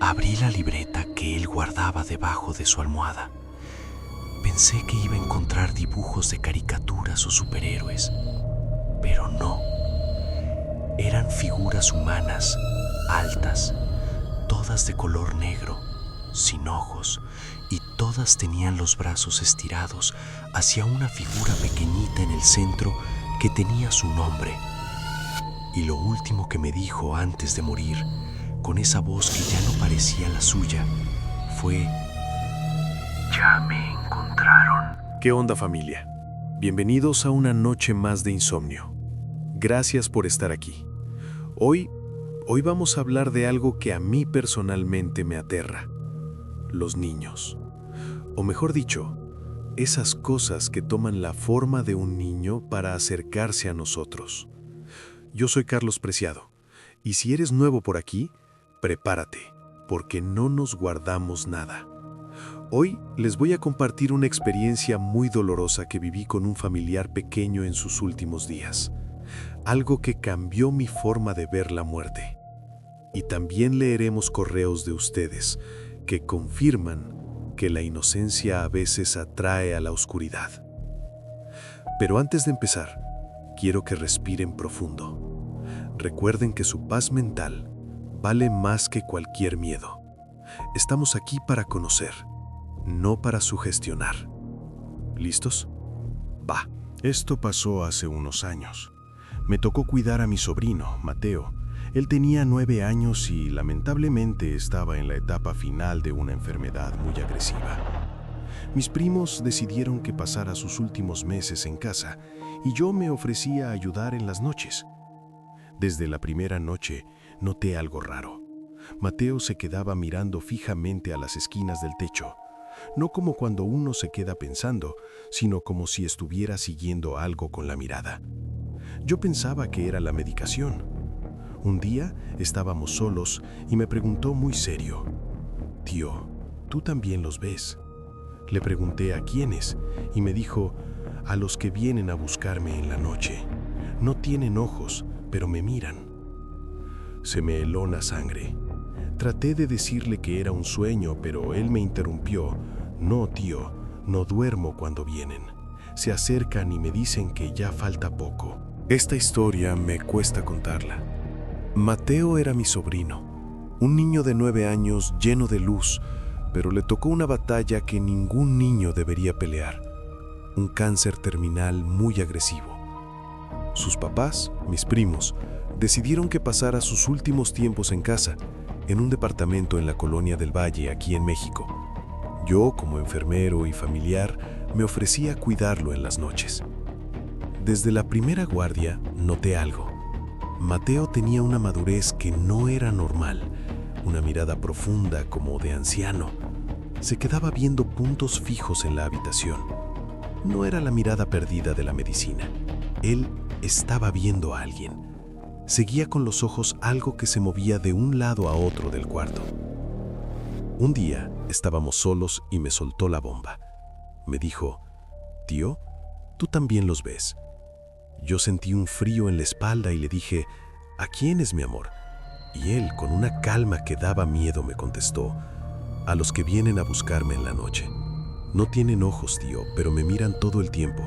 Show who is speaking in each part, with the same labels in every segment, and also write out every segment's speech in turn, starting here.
Speaker 1: Abrí la libreta que él guardaba debajo de su almohada. Pensé que iba a encontrar dibujos de caricaturas o superhéroes, pero no. Eran figuras humanas, altas, todas de color negro, sin ojos, y todas tenían los brazos estirados hacia una figura pequeñita en el centro que tenía su nombre. Y lo último que me dijo antes de morir, con esa voz que ya no parecía la suya, fue: "Ya me encontraron".
Speaker 2: ¿Qué onda, familia? Bienvenidos a una noche más de insomnio. Gracias por estar aquí. Hoy vamos a hablar de algo que a mí personalmente me aterra: los niños. O mejor dicho, esas cosas que toman la forma de un niño para acercarse a nosotros. Yo soy Carlos Preciado, y si eres nuevo por aquí, prepárate, porque no nos guardamos nada. Hoy les voy a compartir una experiencia muy dolorosa que viví con un familiar pequeño en sus últimos días. Algo que cambió mi forma de ver la muerte. Y también leeremos correos de ustedes que confirman que la inocencia a veces atrae a la oscuridad. Pero antes de empezar, quiero que respiren profundo. Recuerden que su paz mental vale más que cualquier miedo. Estamos aquí para conocer, no para sugestionar. ¿Listos? Va.
Speaker 3: Esto pasó hace unos años. Me tocó cuidar a mi sobrino, Mateo. Él tenía 9 años y lamentablemente estaba en la etapa final de una enfermedad muy agresiva. Mis primos decidieron que pasara sus últimos meses en casa y yo me ofrecía a ayudar en las noches. Desde la primera noche noté algo raro. Mateo se quedaba mirando fijamente a las esquinas del techo, no como cuando uno se queda pensando, sino como si estuviera siguiendo algo con la mirada. Yo pensaba que era la medicación. Un día estábamos solos y me preguntó muy serio: "Tío, ¿tú también los ves?". Le pregunté a quiénes y me dijo: "A los que vienen a buscarme en la noche. No tienen ojos, pero me miran". Se me heló la sangre. Traté de decirle que era un sueño, pero él me interrumpió: "No, tío, no duermo cuando vienen. Se acercan y me dicen que ya falta poco".
Speaker 2: Esta historia me cuesta contarla. Mateo era mi sobrino, un niño de 9 años lleno de luz, pero le tocó una batalla que ningún niño debería pelear: un cáncer terminal muy agresivo. Sus papás, mis primos, decidieron que pasara sus últimos tiempos en casa, en un departamento en la Colonia del Valle, aquí en México. Yo, como enfermero y familiar, me ofrecí a cuidarlo en las noches. Desde la primera guardia noté algo. Mateo tenía una madurez que no era normal, una mirada profunda como de anciano. Se quedaba viendo puntos fijos en la habitación. No era la mirada perdida de la medicina. Él estaba viendo a alguien. Seguía con los ojos algo que se movía de un lado a otro del cuarto. Un día estábamos solos y me soltó la bomba. Me dijo: "Tío, ¿tú también los ves?". Yo sentí un frío en la espalda y le dije: "¿A quiénes, mi amor?". Y él, con una calma que daba miedo, me contestó: "A los que vienen a buscarme en la noche. No tienen ojos, tío, pero me miran todo el tiempo".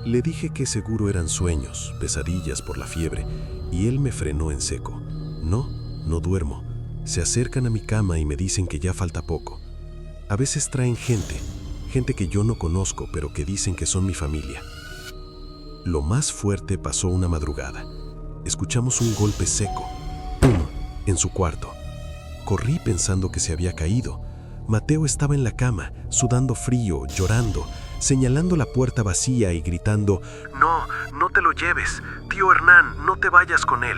Speaker 2: Le dije que seguro eran sueños, pesadillas por la fiebre, y él me frenó en seco: "No, no duermo. Se acercan a mi cama y me dicen que ya falta poco. A veces traen gente que yo no conozco, pero que dicen que son mi familia". Lo más fuerte pasó una madrugada. Escuchamos un golpe seco, ¡pum!, en su cuarto. Corrí pensando que se había caído. Mateo estaba en la cama, sudando frío, llorando, señalando la puerta vacía y gritando: "No, no te lo lleves. Tío Hernán, no te vayas con él".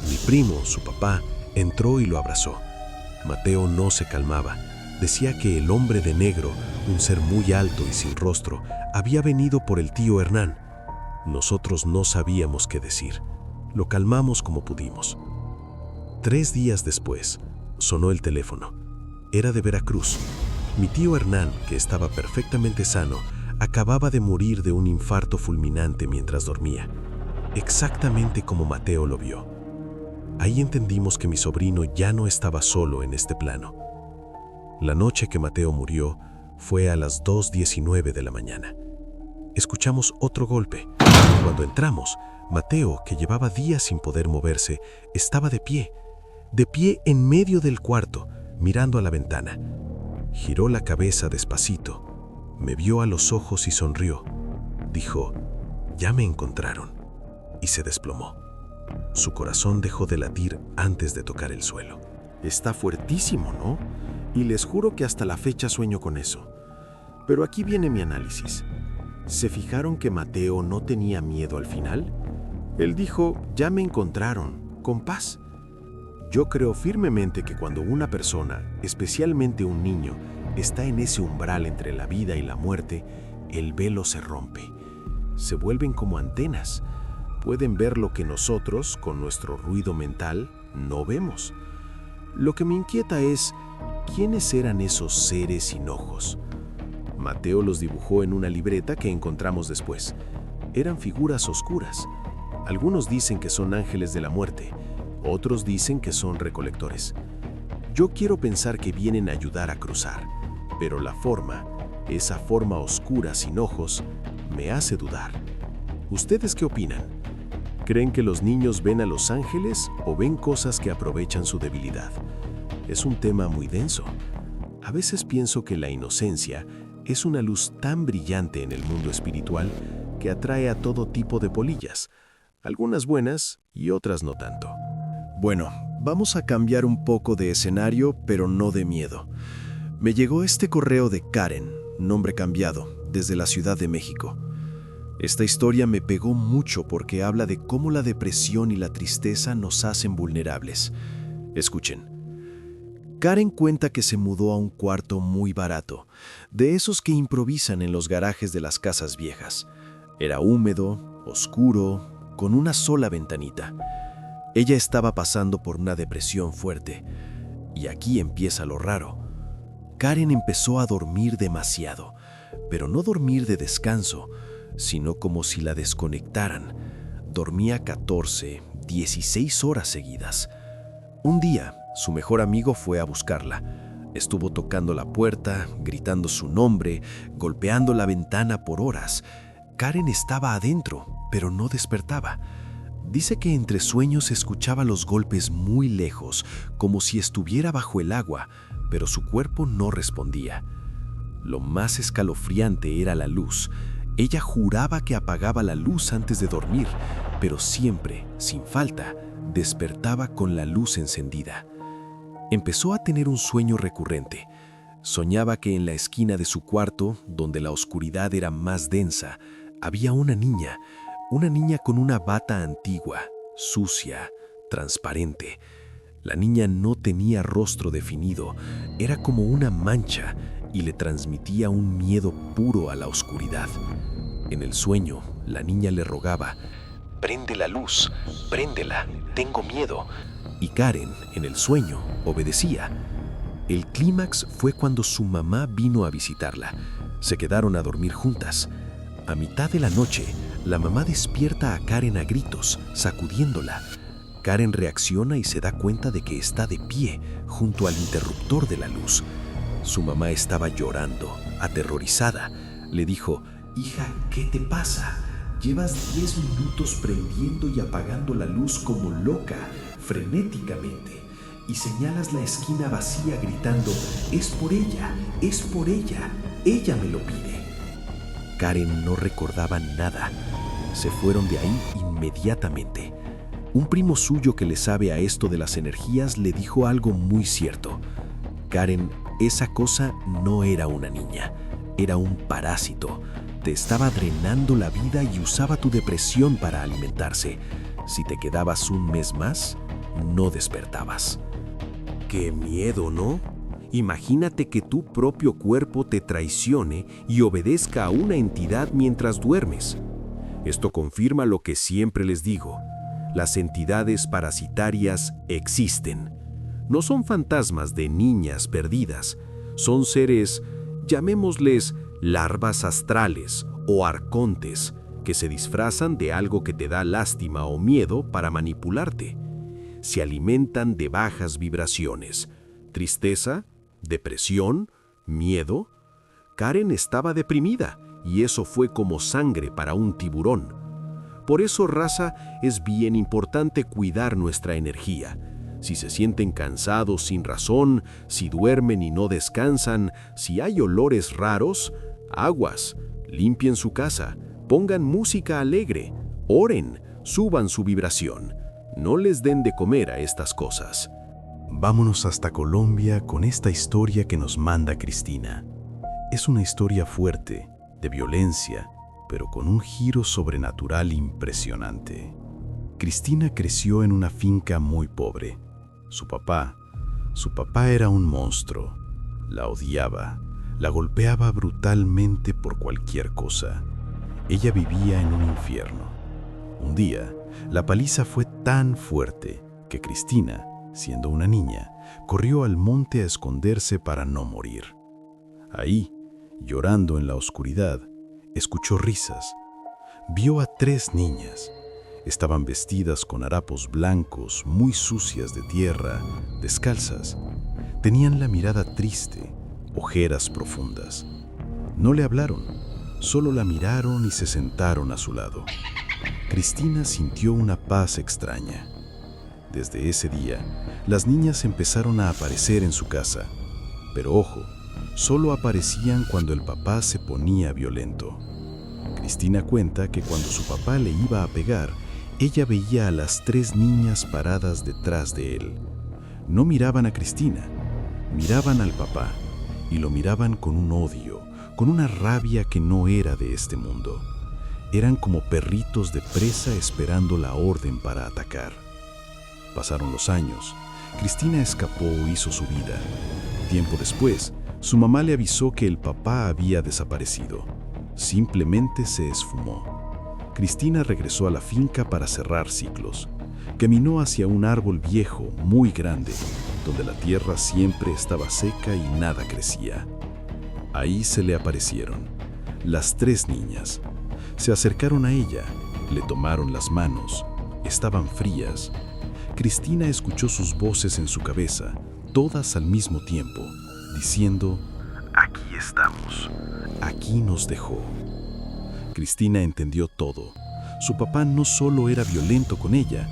Speaker 2: Mi primo, su papá, entró y lo abrazó. Mateo no se calmaba. Decía que el hombre de negro, un ser muy alto y sin rostro, había venido por el tío Hernán. Nosotros no sabíamos qué decir. Lo calmamos como pudimos. 3 días después, sonó el teléfono. Era de Veracruz. Mi tío Hernán, que estaba perfectamente sano, acababa de morir de un infarto fulminante mientras dormía, exactamente como Mateo lo vio. Ahí entendimos que mi sobrino ya no estaba solo en este plano. La noche que Mateo murió fue a las 2:19 de la mañana. Escuchamos otro golpe. Cuando entramos, Mateo, que llevaba días sin poder moverse, estaba de pie en medio del cuarto, mirando a la ventana. Giró la cabeza despacito, me vio a los ojos y sonrió. Dijo, «Ya me encontraron», y se desplomó. Su corazón dejó de latir antes de tocar el suelo.
Speaker 3: Está fuertísimo, ¿no? Y les juro que hasta la fecha sueño con eso. Pero aquí viene mi análisis. ¿Se fijaron que Mateo no tenía miedo al final? Él dijo, «Ya me encontraron», con paz. Yo creo firmemente que cuando una persona, especialmente un niño, está en ese umbral entre la vida y la muerte, el velo se rompe. Se vuelven como antenas. Pueden ver lo que nosotros, con nuestro ruido mental, no vemos. Lo que me inquieta es, ¿quiénes eran esos seres sin ojos? Mateo los dibujó en una libreta que encontramos después. Eran figuras oscuras. Algunos dicen que son ángeles de la muerte, otros dicen que son recolectores. Yo quiero pensar que vienen a ayudar a cruzar, pero la forma, esa forma oscura sin ojos, me hace dudar. ¿Ustedes qué opinan? ¿Creen que los niños ven a los ángeles o ven cosas que aprovechan su debilidad? Es un tema muy denso. A veces pienso que la inocencia es una luz tan brillante en el mundo espiritual que atrae a todo tipo de polillas, algunas buenas y otras no tanto. Bueno, vamos a cambiar un poco de escenario, pero no de miedo. Me llegó este correo de Karen, nombre cambiado, desde la Ciudad de México. Esta historia me pegó mucho porque habla de cómo la depresión y la tristeza nos hacen vulnerables. Escuchen. Karen cuenta que se mudó a un cuarto muy barato, de esos que improvisan en los garajes de las casas viejas. Era húmedo, oscuro, con una sola ventanita. Ella estaba pasando por una depresión fuerte. Y aquí empieza lo raro. Karen empezó a dormir demasiado, pero no dormir de descanso, sino como si la desconectaran. Dormía 14, 16 horas seguidas. Un día, su mejor amigo fue a buscarla. Estuvo tocando la puerta, gritando su nombre, golpeando la ventana por horas. Karen estaba adentro, pero no despertaba. Dice que entre sueños escuchaba los golpes muy lejos, como si estuviera bajo el agua, pero su cuerpo no respondía. Lo más escalofriante era la luz. Ella juraba que apagaba la luz antes de dormir, pero siempre, sin falta, despertaba con la luz encendida. Empezó a tener un sueño recurrente. Soñaba que en la esquina de su cuarto, donde la oscuridad era más densa, había una niña con una bata antigua, sucia, transparente. La niña no tenía rostro definido, era como una mancha y le transmitía un miedo puro a la oscuridad. En el sueño, la niña le rogaba, «Prende la luz, préndela, tengo miedo». Y Karen, en el sueño, obedecía. El clímax fue cuando su mamá vino a visitarla. Se quedaron a dormir juntas. A mitad de la noche, la mamá despierta a Karen a gritos, sacudiéndola. Karen reacciona y se da cuenta de que está de pie, junto al interruptor de la luz. Su mamá estaba llorando, aterrorizada. Le dijo, «Hija, ¿qué te pasa? Llevas 10 minutos prendiendo y apagando la luz como loca, frenéticamente, y señalas la esquina vacía gritando, es por ella, ella me lo pide». Karen no recordaba nada. Se fueron de ahí inmediatamente. Un primo suyo que le sabe a esto de las energías le dijo algo muy cierto. Karen, esa cosa no era una niña, era un parásito. Te estaba drenando la vida y usaba tu depresión para alimentarse. Si te quedabas un mes más, no despertabas. ¡Qué miedo!, ¿no? Imagínate que tu propio cuerpo te traicione y obedezca a una entidad mientras duermes. Esto confirma lo que siempre les digo. Las entidades parasitarias existen. No son fantasmas de niñas perdidas. Son seres, llamémosles larvas astrales o arcontes, que se disfrazan de algo que te da lástima o miedo para manipularte.
Speaker 4: se alimentan de bajas vibraciones. Tristeza, depresión, miedo. Karen estaba deprimida y eso fue como sangre para un tiburón. Por eso, raza, es bien importante cuidar nuestra energía. Si se sienten cansados sin razón, si duermen y no descansan, si hay olores raros, aguas, limpien su casa, pongan música alegre, oren, suban su vibración. No les den de comer a estas cosas.
Speaker 3: Vámonos hasta Colombia con esta historia que nos manda Cristina. Es una historia fuerte, de violencia, pero con un giro sobrenatural impresionante. Cristina creció en una finca muy pobre. Su papá era un monstruo. La odiaba, la golpeaba brutalmente por cualquier cosa. Ella vivía en un infierno. Un día, la paliza fue tan fuerte que Cristina, siendo una niña, corrió al monte a esconderse para no morir. Ahí, llorando en la oscuridad, escuchó risas. Vio a 3 niñas. Estaban vestidas con harapos blancos, muy sucias de tierra, descalzas. Tenían la mirada triste, ojeras profundas. No le hablaron, solo la miraron y se sentaron a su lado. Cristina sintió una paz extraña. Desde ese día, las niñas empezaron a aparecer en su casa. Pero ojo, solo aparecían cuando el papá se ponía violento. Cristina cuenta que cuando su papá le iba a pegar, ella veía a las 3 niñas paradas detrás de él. No miraban a Cristina, miraban al papá y lo miraban con un odio, con una rabia que no era de este mundo. Eran como perritos de presa esperando la orden para atacar. Pasaron los años. Cristina escapó e hizo su vida. Tiempo después, su mamá le avisó que el papá había desaparecido. Simplemente se esfumó. Cristina regresó a la finca para cerrar ciclos. Caminó hacia un árbol viejo, muy grande, donde la tierra siempre estaba seca y nada crecía. Ahí se le aparecieron las 3 niñas. Se acercaron a ella, le tomaron las manos. Estaban frías. Cristina escuchó sus voces en su cabeza, todas al mismo tiempo, diciendo: «Aquí estamos, aquí nos dejó». Cristina entendió todo. Su papá no solo era violento con ella,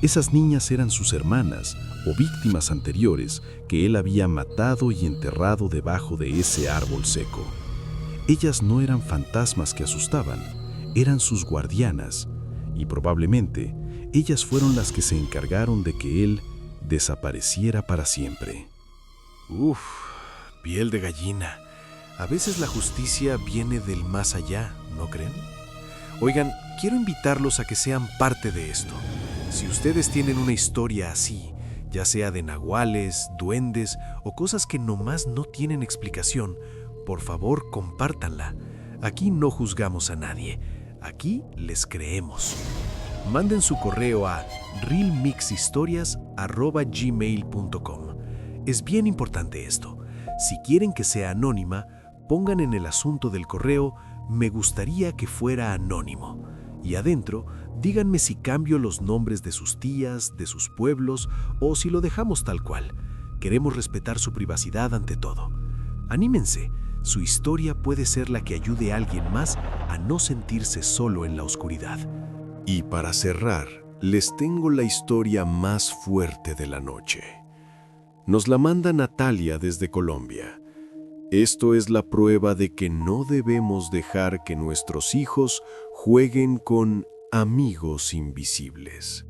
Speaker 3: esas niñas eran sus hermanas o víctimas anteriores que él había matado y enterrado debajo de ese árbol seco. Ellas no eran fantasmas que asustaban, eran sus guardianas, y probablemente ellas fueron las que se encargaron de que él desapareciera para siempre.
Speaker 2: Uf, piel de gallina. A veces la justicia viene del más allá, ¿no creen? Oigan, quiero invitarlos a que sean parte de esto. Si ustedes tienen una historia así, ya sea de nahuales, duendes o cosas que nomás no tienen explicación, por favor compártanla. Aquí no juzgamos a nadie, aquí les creemos. Manden su correo a realmixhistorias@gmail.com. Es bien importante esto. Si quieren que sea anónima, pongan en el asunto del correo «Me gustaría que fuera anónimo» y adentro díganme si cambio los nombres de sus tías, de sus pueblos o si lo dejamos tal cual. Queremos respetar su privacidad ante todo. Anímense, su historia puede ser la que ayude a alguien más a no sentirse solo en la oscuridad.
Speaker 4: Y para cerrar, les tengo la historia más fuerte de la noche. Nos la manda Natalia desde Colombia. Esto es la prueba de que no debemos dejar que nuestros hijos jueguen con amigos invisibles.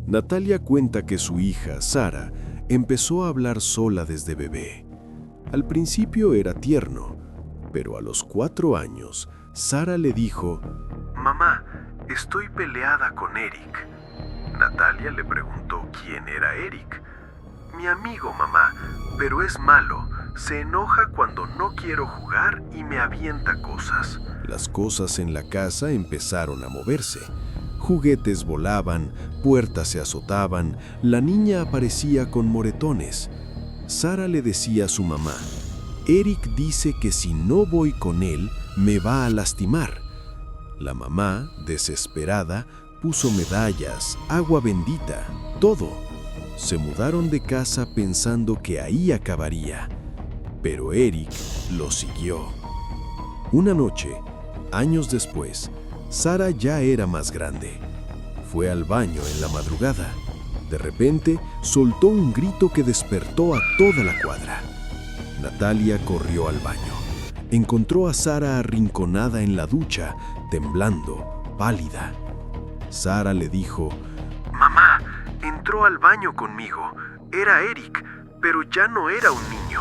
Speaker 4: Natalia cuenta que su hija, Sara, empezó a hablar sola desde bebé. Al principio era tierno, pero a los 4 años, Sara le dijo: «Mamá, estoy peleada con Eric». Natalia le preguntó quién era Eric. «Mi amigo, mamá, pero es malo. Se enoja cuando no quiero jugar y me avienta cosas». Las cosas en la casa empezaron a moverse. Juguetes volaban, puertas se azotaban, la niña aparecía con moretones. Sara le decía a su mamá: «Eric dice que si no voy con él, me va a lastimar». La mamá, desesperada, puso medallas, agua bendita, todo. Se mudaron de casa pensando que ahí acabaría, pero Eric lo siguió. Una noche, años después, Sara ya era más grande. Fue al baño en la madrugada. De repente, soltó un grito que despertó a toda la cuadra. Natalia corrió al baño. Encontró a Sara arrinconada en la ducha, temblando, pálida. Sara le dijo:
Speaker 2: Mamá, entró al baño conmigo. Era Eric, pero ya no era un niño.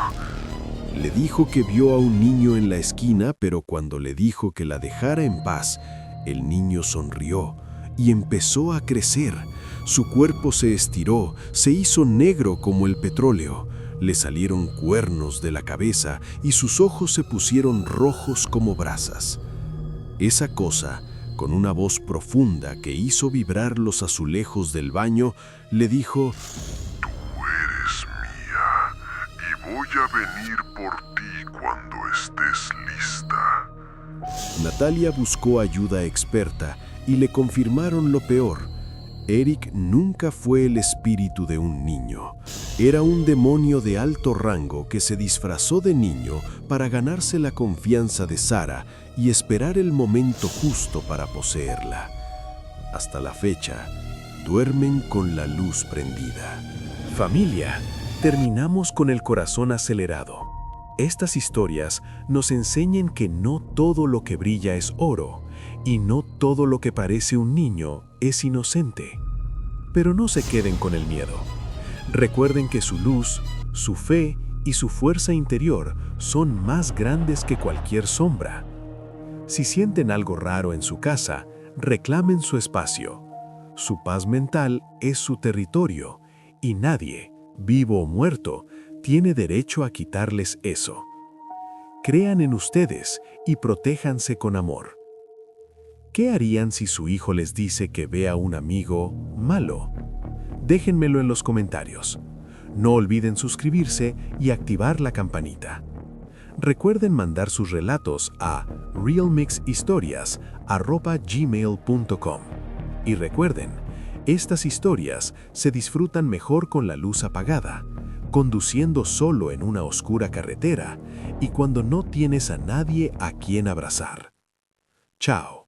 Speaker 4: Le dijo que vio a un niño en la esquina, pero cuando le dijo que la dejara en paz, el niño sonrió y empezó a crecer. Su cuerpo se estiró, se hizo negro como el petróleo. Le salieron cuernos de la cabeza y sus ojos se pusieron rojos como brasas. Esa cosa, con una voz profunda que hizo vibrar los azulejos del baño, le dijo:
Speaker 5: Tú eres mía y voy a venir por ti cuando estés lista.
Speaker 4: Natalia buscó ayuda experta y le confirmaron lo peor. Eric nunca fue el espíritu de un niño. Era un demonio de alto rango que se disfrazó de niño para ganarse la confianza de Sara y esperar el momento justo para poseerla. Hasta la fecha, duermen con la luz prendida.
Speaker 2: Familia, terminamos con el corazón acelerado. Estas historias nos enseñan que no todo lo que brilla es oro y no todo lo que parece un niño es inocente. Pero no se queden con el miedo. Recuerden que su luz, su fe y su fuerza interior son más grandes que cualquier sombra. Si sienten algo raro en su casa, reclamen su espacio. Su paz mental es su territorio y nadie, vivo o muerto, tiene derecho a quitarles eso. Crean en ustedes y protéjanse con amor. ¿Qué harían si su hijo les dice que ve a un amigo malo? Déjenmelo en los comentarios. No olviden suscribirse y activar la campanita. Recuerden mandar sus relatos a realmixhistorias@gmail.com. Y recuerden, estas historias se disfrutan mejor con la luz apagada, conduciendo solo en una oscura carretera y cuando no tienes a nadie a quien abrazar. Chao.